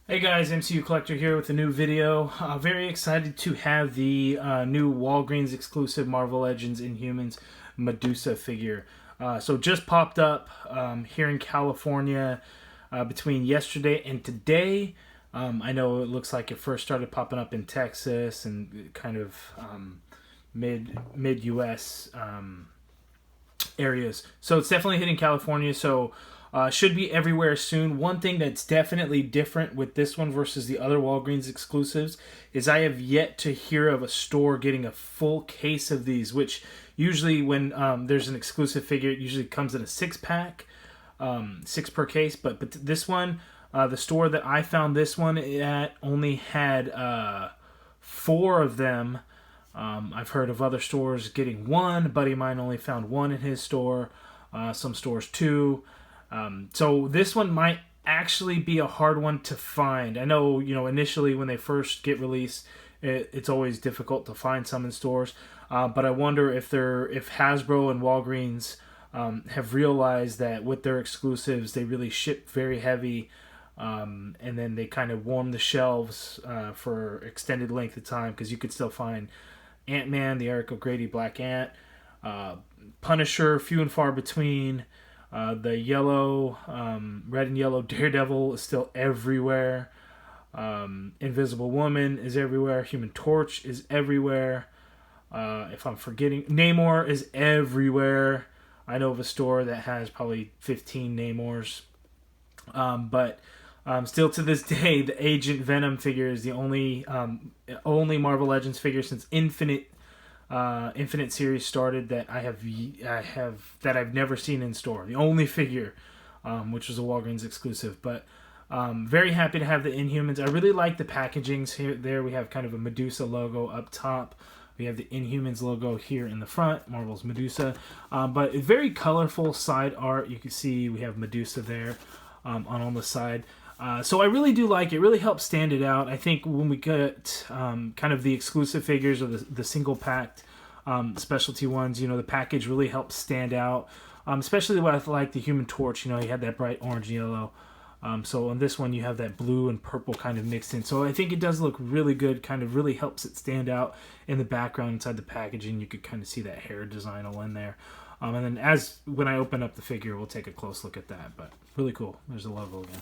Hey guys, MCU Collector here with a new video. Very excited to have the new Walgreens exclusive Marvel Legends Inhumans Medusa figure. So just popped up here in California between yesterday and today. I know it looks like it first started popping up in Texas and kind of mid US areas. So it's definitely hitting California. So should be everywhere soon. One thing that's definitely different with this one versus the other Walgreens exclusives is I have yet to hear of a store getting a full case of these, which usually when there's an exclusive figure, it usually comes in a 6-pack, 6 per case. But this one, the store that I found this one at only had 4 of them. I've heard of other stores getting 1. A buddy of mine only found 1 in his store. Some stores 2. So this one might actually be a hard one to find. I know, initially when they first get released, it's always difficult to find some in stores. But I wonder if Hasbro and Walgreens have realized that with their exclusives, they really ship very heavy, and then they kind of warm the shelves for extended length of time, because you could still find Ant-Man, the Eric O'Grady Black Ant, Punisher, few and far between. The yellow, red and yellow Daredevil is still everywhere. Invisible Woman is everywhere. Human Torch is everywhere. If I'm forgetting, Namor is everywhere. I know of a store that has probably 15 Namors. But still to this day, the Agent Venom figure is the only Marvel Legends figure since Infinite series started that I've never seen in store. The only figure, which was a Walgreens exclusive. But very happy to have the Inhumans. I really like the packagings here. There we have kind of a Medusa logo up top. We have the Inhumans logo here in the front, Marvel's Medusa. But a very colorful side art. You can see we have Medusa there on the side. So I really do like it. It really helps stand it out. I think when we get kind of the exclusive figures or the single packed specialty ones, the package really helps stand out. Especially with like the Human Torch, he had that bright orange and yellow. So on this one you have that blue and purple kind of mixed in. So I think it does look really good, kind of really helps it stand out in the background inside the packaging. You could kind of see that hair design all in there. And then when I open up the figure, we'll take a close look at that. But really cool. There's the logo again.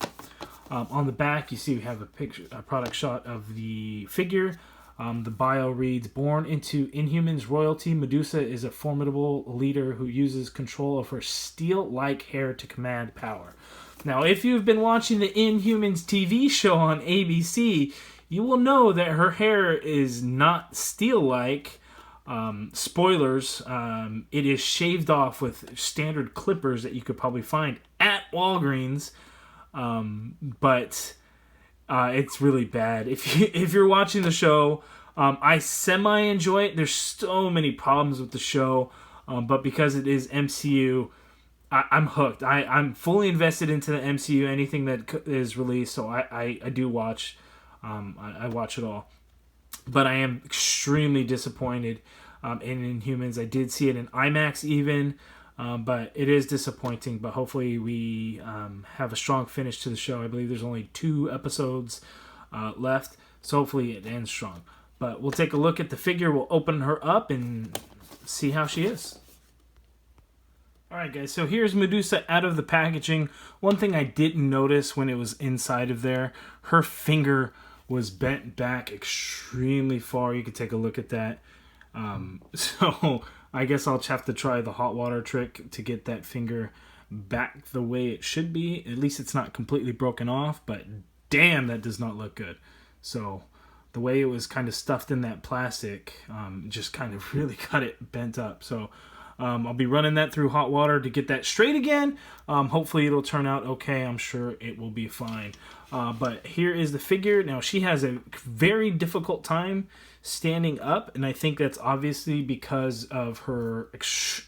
On the back, you see we have a product shot of the figure. The bio reads, "Born into Inhumans royalty, Medusa is a formidable leader who uses control of her steel-like hair to command power." Now, if you've been watching the Inhumans TV show on ABC, you will know that her hair is not steel-like. Spoilers, it is shaved off with standard clippers that you could probably find at Walgreens. But it's really bad. If you're watching the show, I semi-enjoy it. There's so many problems with the show, but because it is MCU, I'm hooked. I'm fully invested into the MCU, anything that is released, so I do watch. I watch it all. But I am extremely disappointed in Inhumans. I did see it in IMAX even. But it is disappointing, but hopefully we have a strong finish to the show. I believe there's only 2 episodes left, so hopefully it ends strong. But we'll take a look at the figure. We'll open her up and see how she is. Alright guys, so here's Medusa out of the packaging. One thing I didn't notice when it was inside of there, her finger was bent back extremely far. You can take a look at that. So I guess I'll have to try the hot water trick to get that finger back the way it should be. At least it's not completely broken off, but damn, that does not look good. So the way it was kind of stuffed in that plastic just kind of really got it bent up. So I'll be running that through hot water to get that straight again. Hopefully it'll turn out okay. I'm sure it will be fine. But here is the figure. Now she has a very difficult time standing up, and I think that's obviously because of her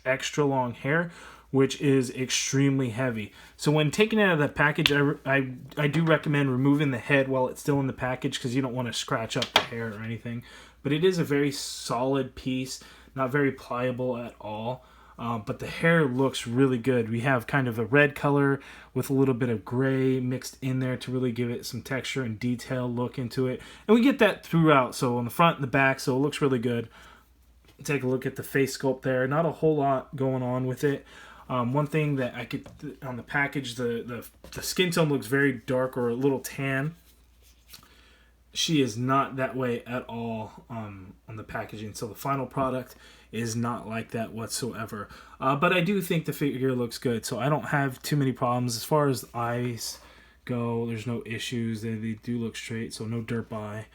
extra long hair, which is extremely heavy. So when taking it out of the package, I do recommend removing the head while it's still in the package, because you don't want to scratch up the hair or anything. But it is a very solid piece, not very pliable at all. But the hair looks really good. We have kind of a red color with a little bit of gray mixed in there to really give it some texture and detail look into it. And we get that throughout, so on the front and the back, so it looks really good. Take a look at the face sculpt there. Not a whole lot going on with it. One thing that I could, on the package, the skin tone looks very dark or a little tan. She is not that way at all on the packaging, so the final product is not like that whatsoever. But I do think the figure looks good, so I don't have too many problems. As far as the eyes go, there's no issues. They do look straight, so no derp eye.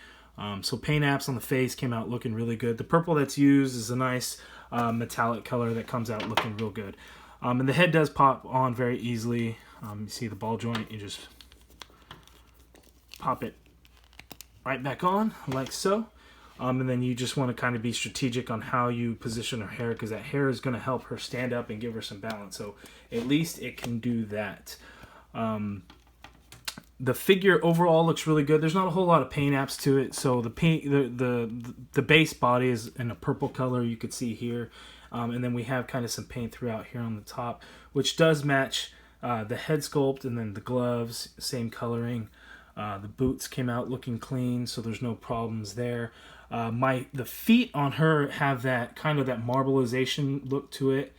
So paint apps on the face came out looking really good. The purple that's used is a nice metallic color that comes out looking real good. And the head does pop on very easily. You see the ball joint, you just pop it right back on, like so. And then you just want to kind of be strategic on how you position her hair, because that hair is going to help her stand up and give her some balance. So at least it can do that. The figure overall looks really good. There's not a whole lot of paint apps to it. So the paint, the base body is in a purple color, you could see here. And then we have kind of some paint throughout here on the top, which does match the head sculpt, and then the gloves, same coloring. The boots came out looking clean, so there's no problems there. The feet on her have that kind of that marbleization look to it.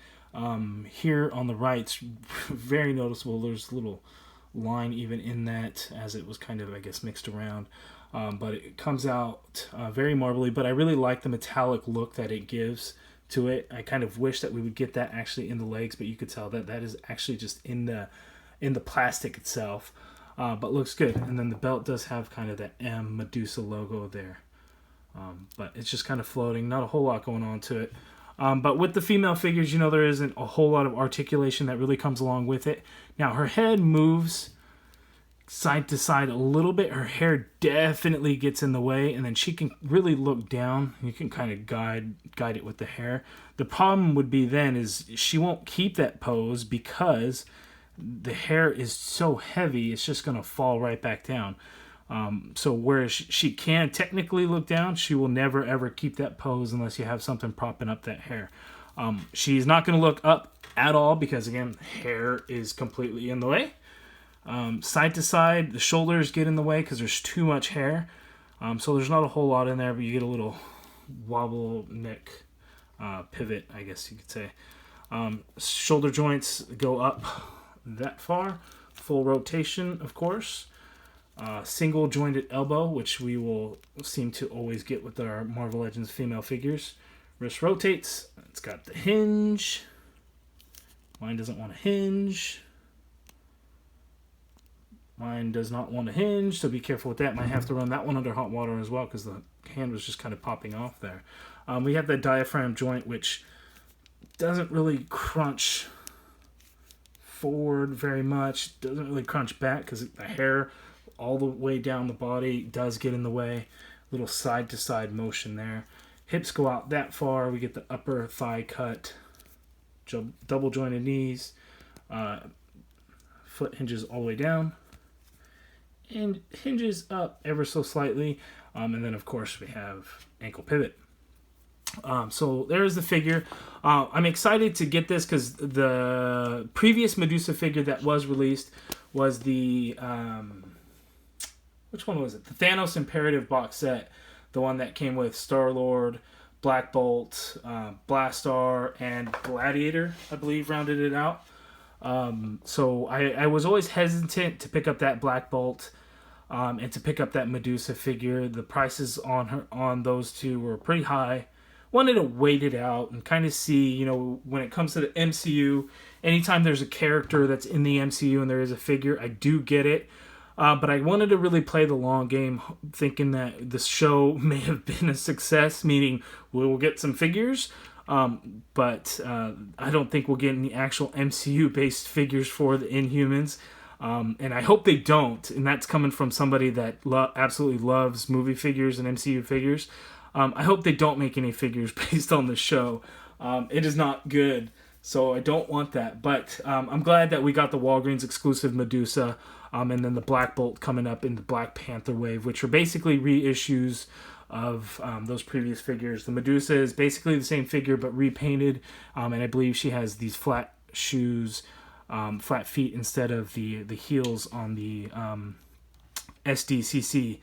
Here on the right, it's very noticeable. There's a little line even in that, as it was kind of, I guess, mixed around. But it comes out very marbly, but I really like the metallic look that it gives to it. I kind of wish that we would get that actually in the legs, but you could tell that that is actually just in the plastic itself. But looks good. And then the belt does have kind of that M Medusa logo there. But it's just kind of floating. Not a whole lot going on to it. But with the female figures, you know, there isn't a whole lot of articulation that really comes along with it. Now, her head moves side to side a little bit. Her hair definitely gets in the way, and then she can really look down. You can kind of guide it with the hair. The problem would be then is she won't keep that pose because the hair is so heavy, it's just going to fall right back down. So whereas she can technically look down, she will never ever keep that pose unless you have something propping up that hair. She's not going to look up at all because, again, hair is completely in the way. Side to side, the shoulders get in the way because there's too much hair. So there's not a whole lot in there, but you get a little wobble neck pivot, I guess you could say. Shoulder joints go up that far. Full rotation, of course. Single jointed elbow, which we will seem to always get with our Marvel Legends female figures. Wrist rotates. It's got the hinge. Mine doesn't want to hinge. Mine does not want to hinge, so be careful with that. Might have to run that one under hot water as well because the hand was just kind of popping off there. We have the diaphragm joint, which doesn't really crunch forward very much. Doesn't really crunch back because the hair all the way down the body does get in the way. Little side to side motion there. Hips go out that far. We get the upper thigh cut. Double jointed knees. Foot hinges all the way down. And hinges up ever so slightly. And then, of course, we have ankle pivot. So there's the figure. I'm excited to get this because the previous Medusa figure that was released was the... which one was it? The Thanos Imperative box set. The one that came with Star-Lord, Black Bolt, Blastar, and Gladiator, I believe, rounded it out. So I was always hesitant to pick up that Black Bolt and to pick up that Medusa figure. The prices on those two were pretty high. Wanted to wait it out and kind of see, you know, when it comes to the MCU, anytime there's a character that's in the MCU and there is a figure, I do get it. But I wanted to really play the long game, thinking that the show may have been a success, meaning we will get some figures. But I don't think we'll get any actual MCU-based figures for the Inhumans. And I hope they don't. And that's coming from somebody that absolutely loves movie figures and MCU figures. I hope they don't make any figures based on the show. It is not good, so I don't want that. But I'm glad that we got the Walgreens exclusive Medusa, and then the Black Bolt coming up in the Black Panther wave, which are basically reissues of those previous figures. The Medusa is basically the same figure but repainted, and I believe she has these flat shoes, flat feet instead of the heels on the SDCC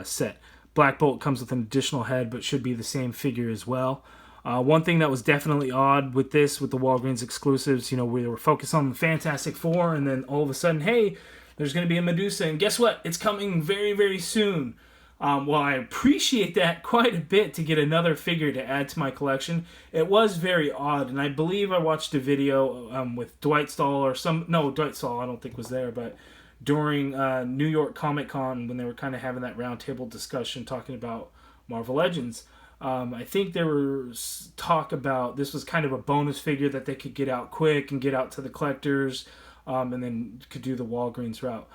set. Black Bolt comes with an additional head, but should be the same figure as well. One thing that was definitely odd with the Walgreens exclusives, we were focused on the Fantastic Four, and then all of a sudden, hey, there's going to be a Medusa, and guess what? It's coming very, very soon. Well, I appreciate that quite a bit to get another figure to add to my collection. It was very odd, and I believe I watched a video with Dwight Stahl Dwight Stahl I don't think was there, but during New York Comic Con when they were kind of having that roundtable discussion talking about Marvel Legends. I think there was talk about this was kind of a bonus figure that they could get out quick and get out to the collectors, and then could do the Walgreens route.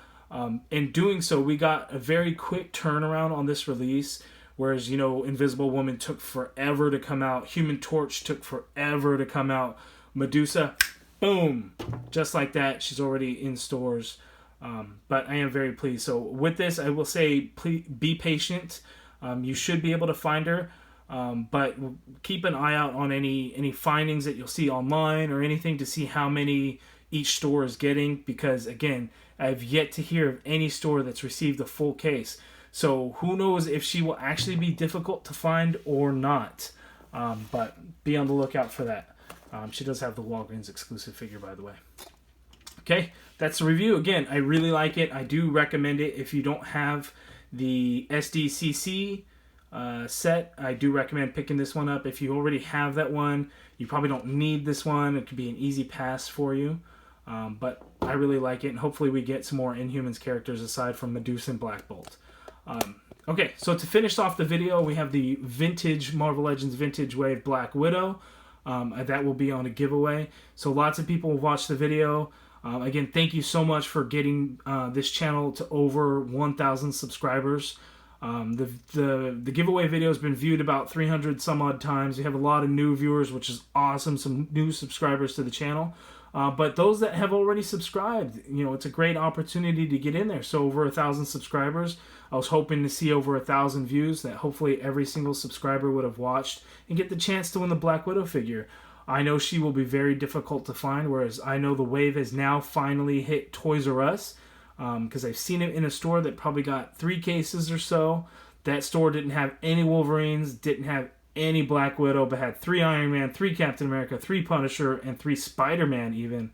In doing so, we got a very quick turnaround on this release, whereas, Invisible Woman took forever to come out, Human Torch took forever to come out, Medusa, boom, just like that, she's already in stores. But I am very pleased. So with this, I will say, please be patient. You should be able to find her, but keep an eye out on any findings that you'll see online or anything to see how many each store is getting, because again, I've yet to hear of any store that's received a full case. So who knows if she will actually be difficult to find or not. But be on the lookout for that. She does have the Walgreens exclusive figure, by the way. Okay, that's the review. Again, I really like it. I do recommend it. If you don't have the SDCC set, I do recommend picking this one up. If you already have that one, you probably don't need this one. It could be an easy pass for you. But I really like it, and hopefully we get some more Inhumans characters aside from Medusa and Black Bolt. Okay, so to finish off the video, we have the vintage Marvel Legends Vintage Wave Black Widow. That will be on a giveaway. So lots of people will watch the video. Again, thank you so much for getting this channel to over 1,000 subscribers. The giveaway video has been viewed about 300 some odd times. We have a lot of new viewers, which is awesome. Some new subscribers to the channel. But those that have already subscribed, it's a great opportunity to get in there. So over 1,000 subscribers. I was hoping to see over 1,000 views that hopefully every single subscriber would have watched and get the chance to win the Black Widow figure. I know she will be very difficult to find, whereas I know the wave has now finally hit Toys R Us, because I've seen it in a store that probably got 3 cases or so. That store didn't have any Wolverines, didn't have any Black Widow, but had 3 Iron Man, 3 Captain America, 3 Punisher, and 3 Spider-Man even,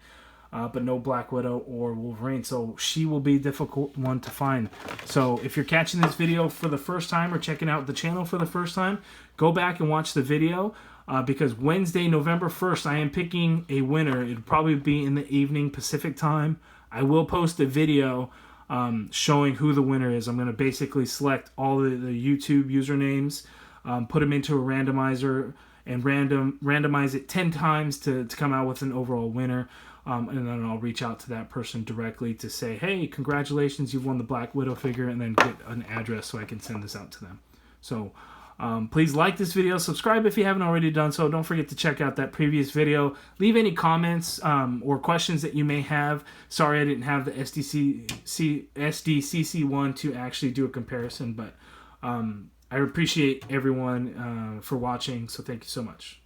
but no Black Widow or Wolverine. So she will be a difficult one to find. So if you're catching this video for the first time or checking out the channel for the first time, go back and watch the video, because Wednesday, November 1st, I am picking a winner. It'll probably be in the evening Pacific time. I will post a video showing who the winner is. I'm going to basically select all the YouTube usernames, put them into a randomizer, and randomize it 10 times to come out with an overall winner. And then I'll reach out to that person directly to say, hey, congratulations, you've won the Black Widow figure, and then get an address so I can send this out to them. So please like this video, subscribe if you haven't already done so. Don't forget to check out that previous video. Leave any comments or questions that you may have. Sorry I didn't have the SDCC one to actually do a comparison, but I appreciate everyone for watching, so thank you so much.